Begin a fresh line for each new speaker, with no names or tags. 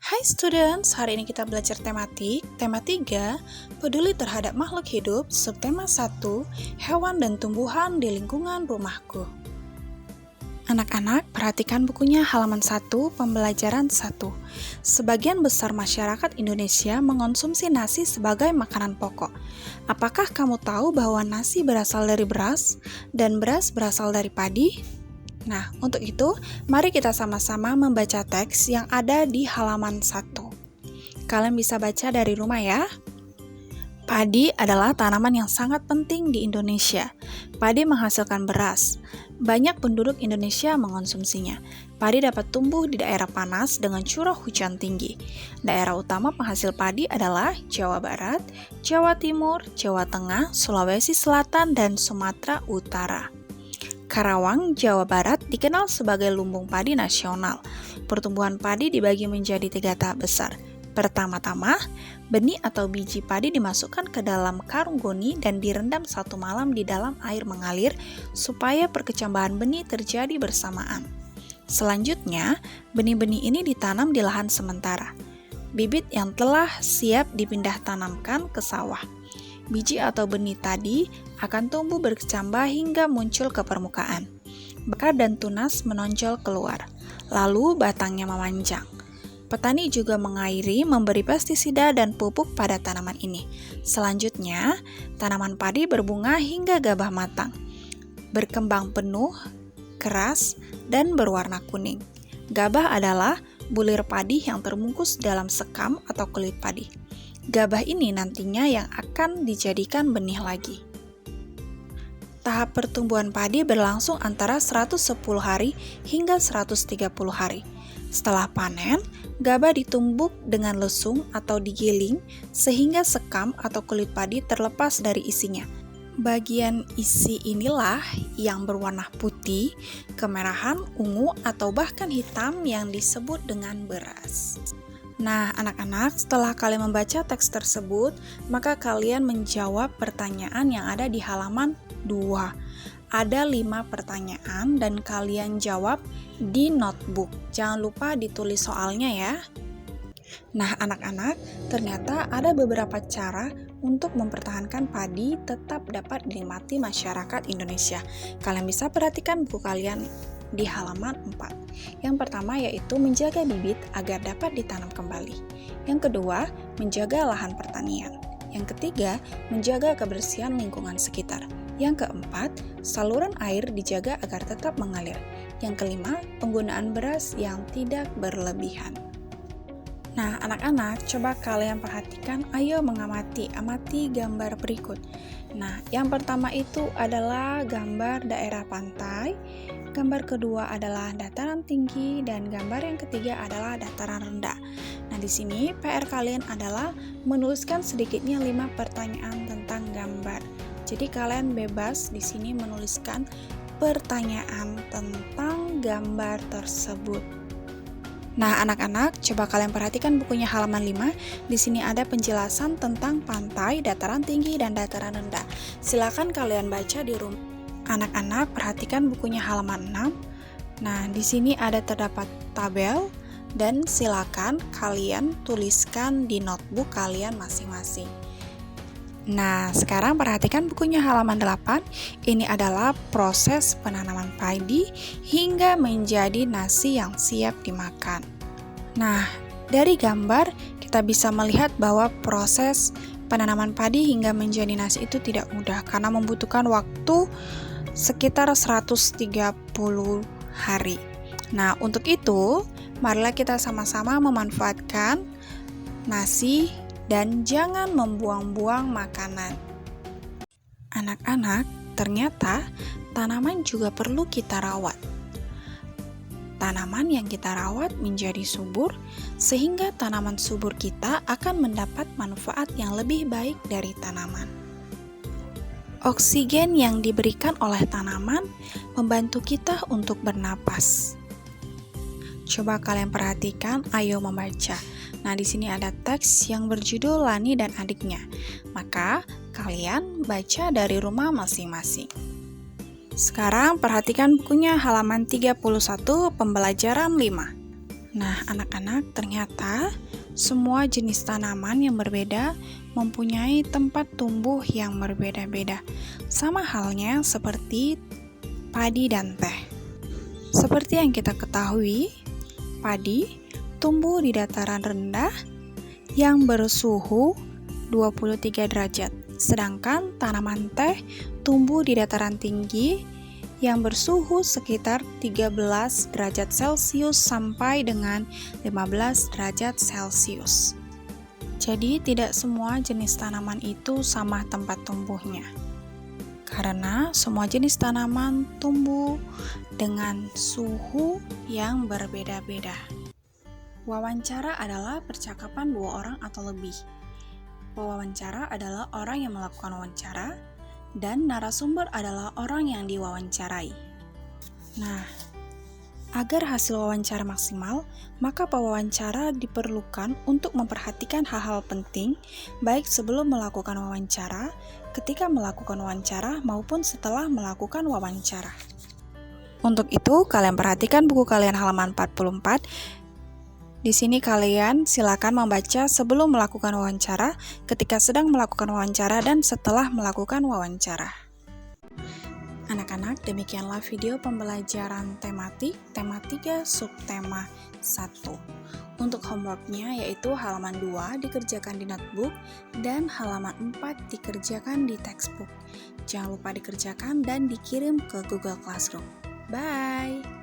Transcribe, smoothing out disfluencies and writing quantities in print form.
Hai students, hari ini kita belajar tematik. Tema 3, peduli terhadap makhluk hidup. Subtema 1, hewan dan tumbuhan di lingkungan rumahku. Anak-anak, perhatikan bukunya halaman 1, pembelajaran 1. Sebagian besar masyarakat Indonesia mengonsumsi nasi sebagai makanan pokok. Apakah kamu tahu bahwa nasi berasal dari beras dan beras berasal dari padi? Nah, untuk itu, mari kita sama-sama membaca teks yang ada di halaman 1. Kalian bisa baca dari rumah ya. Padi adalah tanaman yang sangat penting di Indonesia. Padi menghasilkan beras. Banyak penduduk Indonesia mengonsumsinya. Padi dapat tumbuh di daerah panas dengan curah hujan tinggi. Daerah utama penghasil padi adalah Jawa Barat, Jawa Timur, Jawa Tengah, Sulawesi Selatan, dan Sumatera Utara. Karawang, Jawa Barat dikenal sebagai lumbung padi nasional. Pertumbuhan padi dibagi menjadi 3 tahap besar. Pertama-tama, benih atau biji padi dimasukkan ke dalam karung goni dan direndam 1 malam di dalam air mengalir supaya perkecambahan benih terjadi bersamaan. Selanjutnya, benih-benih ini ditanam di lahan sementara. Bibit yang telah siap dipindah tanamkan ke sawah. Biji atau benih tadi akan tumbuh berkecambah hingga muncul ke permukaan. Bakar dan tunas menonjol keluar, lalu batangnya memanjang. Petani juga mengairi, memberi pestisida dan pupuk pada tanaman ini. Selanjutnya, tanaman padi berbunga hingga gabah matang, berkembang penuh, keras, dan berwarna kuning. Gabah adalah bulir padi yang terbungkus dalam sekam atau kulit padi. Gabah ini nantinya yang akan dijadikan benih lagi. Tahap pertumbuhan padi berlangsung antara 110 hari hingga 130 hari. Setelah panen, gabah ditumbuk dengan lesung atau digiling sehingga sekam atau kulit padi terlepas dari isinya. Bagian isi inilah yang berwarna putih, kemerahan, ungu, atau bahkan hitam yang disebut dengan beras. Nah, anak-anak, setelah kalian membaca teks tersebut, maka kalian menjawab pertanyaan yang ada di halaman 2. Ada 5 pertanyaan dan kalian jawab di notebook. Jangan lupa ditulis soalnya ya. Nah, anak-anak, ternyata ada beberapa cara untuk mempertahankan padi tetap dapat dinikmati masyarakat Indonesia. Kalian bisa perhatikan buku kalian di halaman 4. Yang pertama yaitu menjaga bibit agar dapat ditanam kembali. Yang kedua, menjaga lahan pertanian. Yang ketiga, menjaga kebersihan lingkungan sekitar. Yang keempat, saluran air dijaga agar tetap mengalir. Yang kelima, penggunaan beras yang tidak berlebihan. Nah, anak-anak, coba kalian perhatikan, ayo amati gambar berikut. Nah, yang pertama itu adalah gambar daerah pantai, gambar kedua adalah dataran tinggi, dan gambar yang ketiga adalah dataran rendah. Nah, di sini PR kalian adalah menuliskan sedikitnya 5 pertanyaan tentang gambar. Jadi kalian bebas di sini menuliskan pertanyaan tentang gambar tersebut. Nah, anak-anak, coba kalian perhatikan bukunya halaman 5. Di sini ada penjelasan tentang pantai, dataran tinggi, dan dataran rendah. Silakan kalian baca di rumah. Anak-anak, perhatikan bukunya halaman 6. Nah, di sini ada terdapat tabel dan silakan kalian tuliskan di notebook kalian masing-masing. Nah, sekarang perhatikan bukunya halaman 8. Ini adalah proses penanaman padi hingga menjadi nasi yang siap dimakan. Nah, dari gambar kita bisa melihat bahwa proses penanaman padi hingga menjadi nasi itu tidak mudah karena membutuhkan waktu sekitar 130 hari. Nah, untuk itu, marilah kita sama-sama memanfaatkan nasi dan jangan membuang-buang makanan. Anak-anak, ternyata tanaman juga perlu kita rawat. Tanaman yang kita rawat menjadi subur, sehingga tanaman subur kita akan mendapat manfaat yang lebih baik dari tanaman. Oksigen yang diberikan oleh tanaman membantu kita untuk bernapas. Coba kalian perhatikan, ayo membaca. Nah, di sini ada teks yang berjudul Lani dan Adiknya. Maka, kalian baca dari rumah masing-masing. Sekarang perhatikan bukunya halaman 31 pembelajaran 5. Nah, anak-anak, ternyata semua jenis tanaman yang berbeda mempunyai tempat tumbuh yang berbeda-beda. Sama halnya seperti padi dan teh. Seperti yang kita ketahui, padi tumbuh di dataran rendah yang bersuhu 23 derajat, sedangkan tanaman teh tumbuh di dataran tinggi yang bersuhu sekitar 13 derajat Celcius sampai dengan 15 derajat Celcius. Jadi tidak semua jenis tanaman itu sama tempat tumbuhnya. Karena semua jenis tanaman tumbuh dengan suhu yang berbeda-beda. Wawancara adalah percakapan dua orang atau lebih. Pewawancara adalah orang yang melakukan wawancara, dan narasumber adalah orang yang diwawancarai. Nah, agar hasil wawancara maksimal, maka pewawancara diperlukan untuk memperhatikan hal-hal penting, baik sebelum melakukan wawancara, ketika melakukan wawancara, maupun setelah melakukan wawancara. Untuk itu, kalian perhatikan buku kalian halaman 44. Di sini kalian silakan membaca sebelum melakukan wawancara, ketika sedang melakukan wawancara, dan setelah melakukan wawancara. Anak-anak, demikianlah video pembelajaran tematik, tema 3, subtema 1. Untuk homeworknya yaitu halaman 2 dikerjakan di notebook dan halaman 4 dikerjakan di textbook. Jangan lupa dikerjakan dan dikirim ke Google Classroom. Bye!